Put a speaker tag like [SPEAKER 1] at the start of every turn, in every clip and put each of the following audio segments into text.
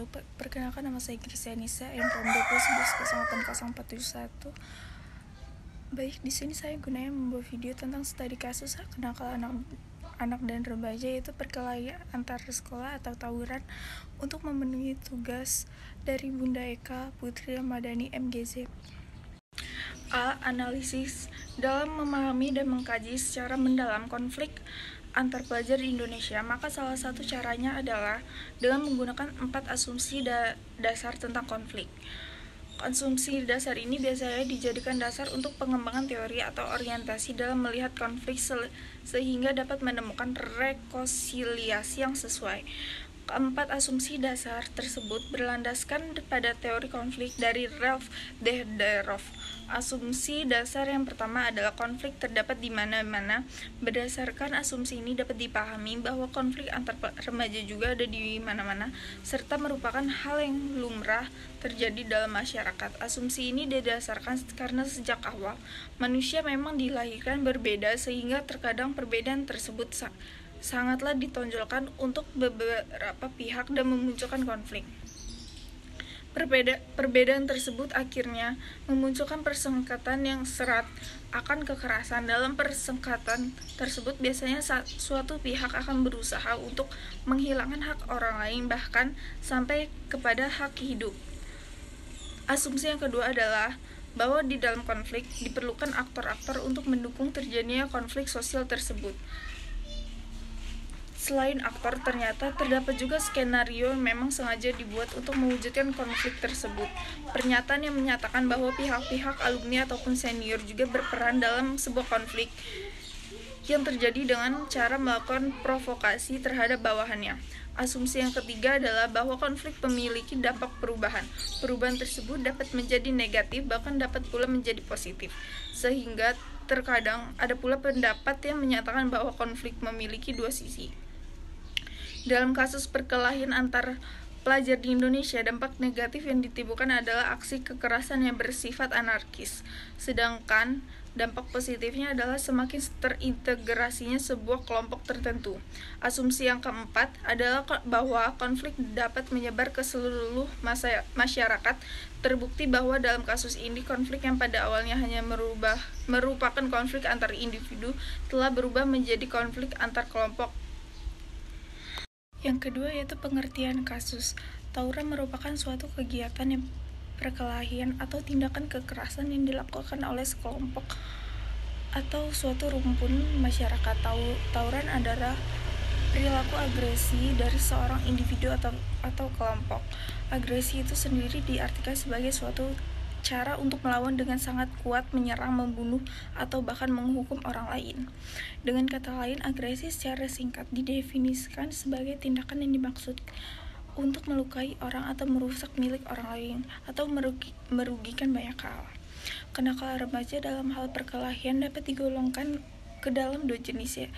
[SPEAKER 1] wabarakatuh. Perkenalkan, nama saya Kristianisa, NPM 219080471. Baik, di sini saya gunanya membuat video tentang studi kasus kenakalan anak dan remaja, yaitu perkelahian antar sekolah atau tawuran, untuk memenuhi tugas dari Bunda Eka Putri Ramadhani MGZ. Analisis. Dalam memahami dan mengkaji secara mendalam konflik antar pelajar di Indonesia, maka salah satu caranya adalah dengan menggunakan 4 asumsi dasar tentang konflik. Asumsi dasar ini biasanya dijadikan dasar untuk pengembangan teori atau orientasi dalam melihat konflik sehingga dapat menemukan rekonsiliasi yang sesuai. Keempat asumsi dasar tersebut berlandaskan pada teori konflik dari Ralph Dehderoff. Asumsi dasar yang pertama adalah konflik terdapat di mana-mana. Berdasarkan asumsi ini dapat dipahami bahwa konflik antar remaja juga ada di mana-mana, serta merupakan hal yang lumrah terjadi dalam masyarakat. Asumsi ini didasarkan karena sejak awal manusia memang dilahirkan berbeda, sehingga terkadang perbedaan tersebut sangatlah ditonjolkan untuk beberapa pihak dan memunculkan konflik. Perbedaan tersebut akhirnya memunculkan persengketaan yang serat akan kekerasan. Dalam persengketaan tersebut biasanya suatu pihak akan berusaha untuk menghilangkan hak orang lain, bahkan sampai kepada hak hidup. Asumsi yang kedua adalah bahwa di dalam konflik diperlukan aktor-aktor untuk mendukung terjadinya konflik sosial tersebut. Selain aktor, ternyata terdapat juga skenario yang memang sengaja dibuat untuk mewujudkan konflik tersebut. Pernyataan yang menyatakan bahwa pihak-pihak alumni ataupun senior juga berperan dalam sebuah konflik yang terjadi dengan cara melakukan provokasi terhadap bawahannya. Asumsi yang ketiga adalah bahwa konflik memiliki dampak perubahan. Perubahan tersebut dapat menjadi negatif, bahkan dapat pula menjadi positif. Sehingga terkadang ada pula pendapat yang menyatakan bahwa konflik memiliki dua sisi. Dalam kasus perkelahian antar pelajar di Indonesia, dampak negatif yang ditimbulkan adalah aksi kekerasan yang bersifat anarkis. Sedangkan dampak positifnya adalah semakin terintegrasinya sebuah kelompok tertentu. Asumsi yang keempat adalah bahwa konflik dapat menyebar ke seluruh masyarakat. Terbukti bahwa dalam kasus ini konflik yang pada awalnya hanya merupakan konflik antar individu telah berubah menjadi konflik antar kelompok. Yang kedua yaitu pengertian kasus. Tawuran merupakan suatu kegiatan yang perkelahian atau tindakan kekerasan yang dilakukan oleh sekelompok atau suatu rumpun masyarakat. Tawuran adalah perilaku agresi dari seorang individu atau kelompok. Agresi itu sendiri diartikan sebagai suatu cara untuk melawan dengan sangat kuat, menyerang, membunuh, atau bahkan menghukum orang lain. Dengan kata lain, agresi secara singkat didefinisikan sebagai tindakan yang dimaksud untuk melukai orang atau merusak milik orang lain, atau merugikan banyak hal. Kenakalan remaja dalam hal perkelahian dapat digolongkan ke dalam dua jenis,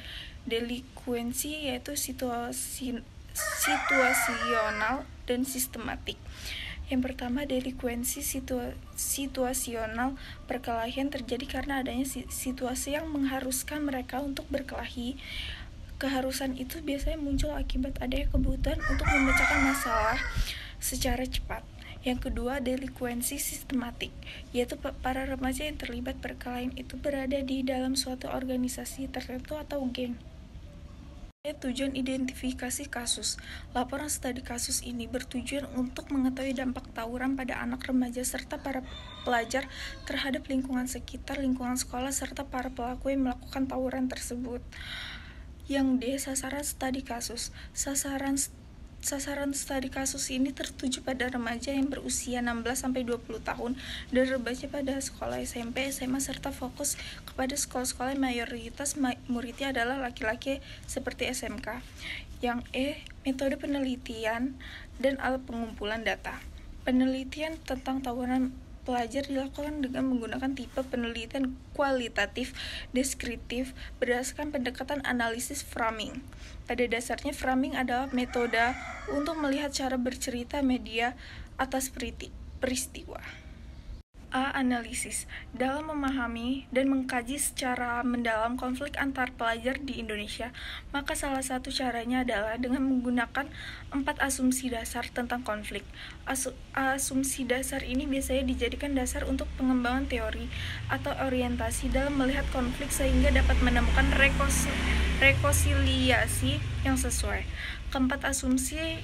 [SPEAKER 1] delikuensi, yaitu situasional dan sistematik. Yang pertama, delikuensi situasional. Perkelahian terjadi karena adanya situasi yang mengharuskan mereka untuk berkelahi. Keharusan itu biasanya muncul akibat adanya kebutuhan untuk memecahkan masalah secara cepat. Yang kedua, delikuensi sistematik, yaitu para remaja yang terlibat perkelahian itu berada di dalam suatu organisasi tertentu atau geng. Tujuan identifikasi kasus. Laporan studi kasus ini bertujuan untuk mengetahui dampak tawuran pada anak remaja serta para pelajar terhadap lingkungan sekitar, lingkungan sekolah, serta para pelaku yang melakukan tawuran tersebut. Yang D. Sasaran studi kasus. Sasaran studi kasus ini tertuju pada remaja yang berusia 16-20 tahun dan remaja pada sekolah SMP, SMA, serta fokus kepada sekolah-sekolah yang mayoritas muridnya adalah laki-laki seperti SMK. Yang E. Metode penelitian dan alat pengumpulan data. Penelitian tentang tawuran pelajar dilakukan dengan menggunakan tipe penelitian kualitatif deskriptif berdasarkan pendekatan analisis framing. Pada dasarnya, framing adalah metode untuk melihat cara bercerita media atas peristiwa. Analisis. Dalam memahami dan mengkaji secara mendalam konflik antar pelajar di Indonesia, maka salah satu caranya adalah dengan menggunakan 4 asumsi dasar tentang konflik. Asumsi dasar ini biasanya dijadikan dasar untuk pengembangan teori atau orientasi dalam melihat konflik sehingga dapat menemukan rekonsiliasi yang sesuai. Keempat asumsi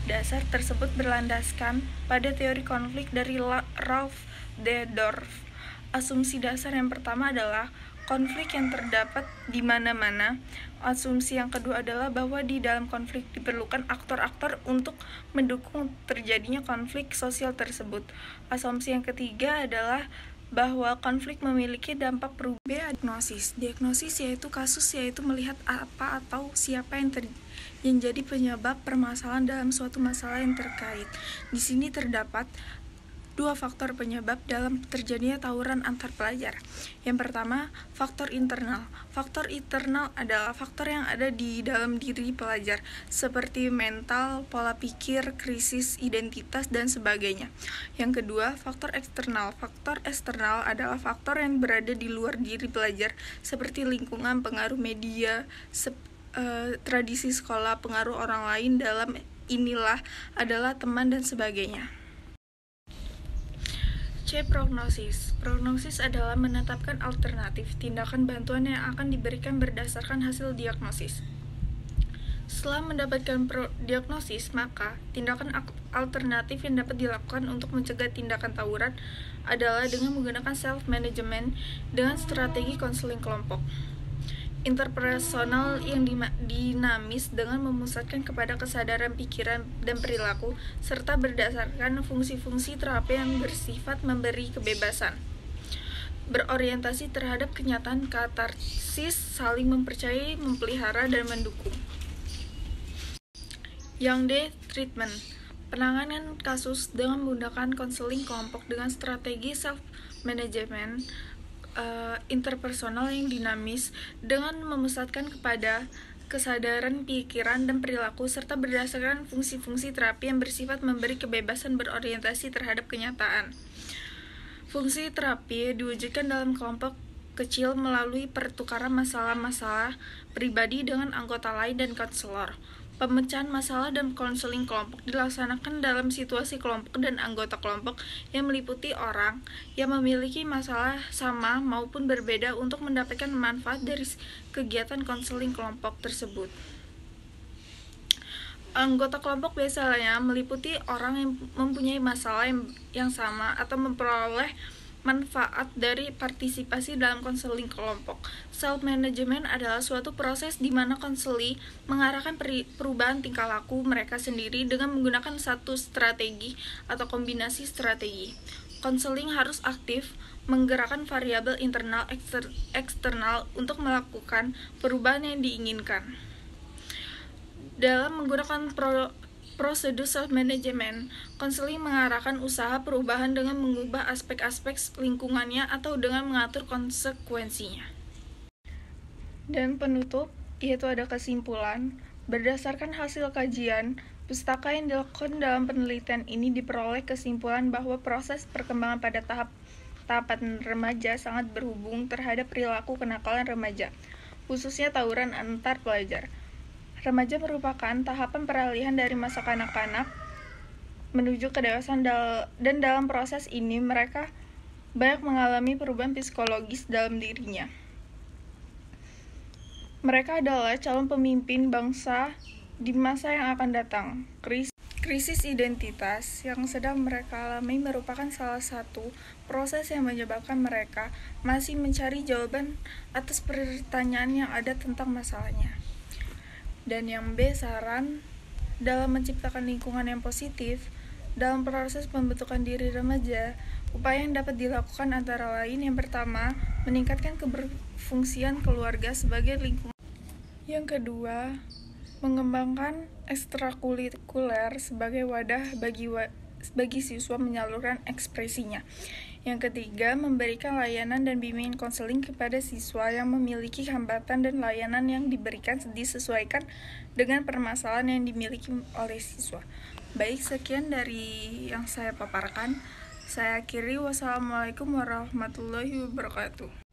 [SPEAKER 1] dasar tersebut berlandaskan pada teori konflik dari Ralph Dedorf. Asumsi dasar yang pertama adalah konflik yang terdapat di mana-mana. Asumsi yang kedua adalah bahwa di dalam konflik diperlukan aktor-aktor untuk mendukung terjadinya konflik sosial tersebut. Asumsi yang ketiga adalah bahwa konflik memiliki dampak perubahan. Diagnosis. Diagnosis yaitu kasus, yaitu melihat apa atau siapa yang jadi penyebab permasalahan dalam suatu masalah yang terkait. Di sini terdapat 2 faktor penyebab dalam terjadinya tawuran antar pelajar. Yang pertama, faktor internal. Faktor internal adalah faktor yang ada di dalam diri pelajar, seperti mental, pola pikir, krisis identitas, dan sebagainya. Yang kedua, faktor eksternal. Faktor eksternal adalah faktor yang berada di luar diri pelajar, seperti lingkungan, pengaruh media, tradisi sekolah, pengaruh orang lain dalam inilah adalah teman dan sebagainya. C. Prognosis. Prognosis adalah menetapkan alternatif tindakan bantuan yang akan diberikan berdasarkan hasil diagnosis. Setelah mendapatkan diagnosis, maka tindakan alternatif yang dapat dilakukan untuk mencegah tindakan tawuran adalah dengan menggunakan self-management dengan strategi konseling kelompok. Interpersonal yang dinamis dengan memusatkan kepada kesadaran pikiran dan perilaku serta berdasarkan fungsi-fungsi terapi yang bersifat memberi kebebasan. Berorientasi terhadap kenyataan katarsis, saling mempercayai, memelihara, dan mendukung. Yang D. Treatment. Penanganan kasus dengan menggunakan konseling kelompok dengan strategi self-management interpersonal yang dinamis dengan memusatkan kepada kesadaran pikiran dan perilaku serta berdasarkan fungsi-fungsi terapi yang bersifat memberi kebebasan berorientasi terhadap kenyataan. Fungsi terapi diwujudkan dalam kelompok kecil melalui pertukaran masalah-masalah pribadi dengan anggota lain dan konselor. Pemecahan masalah dan konseling kelompok dilaksanakan dalam situasi kelompok dan anggota kelompok yang meliputi orang yang memiliki masalah sama maupun berbeda untuk mendapatkan manfaat dari kegiatan konseling kelompok tersebut. Anggota kelompok biasanya meliputi orang yang mempunyai masalah yang sama atau memperoleh manfaat dari partisipasi dalam konseling kelompok. Self-management adalah suatu proses di mana konseli mengarahkan perubahan tingkah laku mereka sendiri dengan menggunakan satu strategi atau kombinasi strategi. Konseling harus aktif menggerakkan variabel internal eksternal untuk melakukan perubahan yang diinginkan. Dalam menggunakan prosedur self-management, konseling mengarahkan usaha perubahan dengan mengubah aspek-aspek lingkungannya atau dengan mengatur konsekuensinya. Dan penutup, yaitu ada kesimpulan. Berdasarkan hasil kajian, pustaka yang dilakukan dalam penelitian ini diperoleh kesimpulan bahwa proses perkembangan pada tahapan remaja sangat berhubung terhadap perilaku kenakalan remaja, khususnya tawuran antar pelajar. Remaja merupakan tahapan peralihan dari masa kanak-kanak menuju kedewasaan dan dalam proses ini mereka banyak mengalami perubahan psikologis dalam dirinya. Mereka adalah calon pemimpin bangsa di masa yang akan datang. Krisis identitas yang sedang mereka alami merupakan salah satu proses yang menyebabkan mereka masih mencari jawaban atas pertanyaan yang ada tentang masalahnya. Dan yang B, saran dalam menciptakan lingkungan yang positif dalam proses pembentukan diri remaja. Upaya yang dapat dilakukan antara lain yang pertama, meningkatkan keberfungsian keluarga sebagai lingkungan. Yang kedua, mengembangkan ekstrakurikuler sebagai wadah bagi siswa menyalurkan ekspresinya. Yang ketiga, memberikan layanan dan bimbingan konseling kepada siswa yang memiliki hambatan dan layanan yang diberikan disesuaikan dengan permasalahan yang dimiliki oleh siswa. Baik, sekian dari yang saya paparkan. Saya akhiri, wassalamualaikum warahmatullahi wabarakatuh.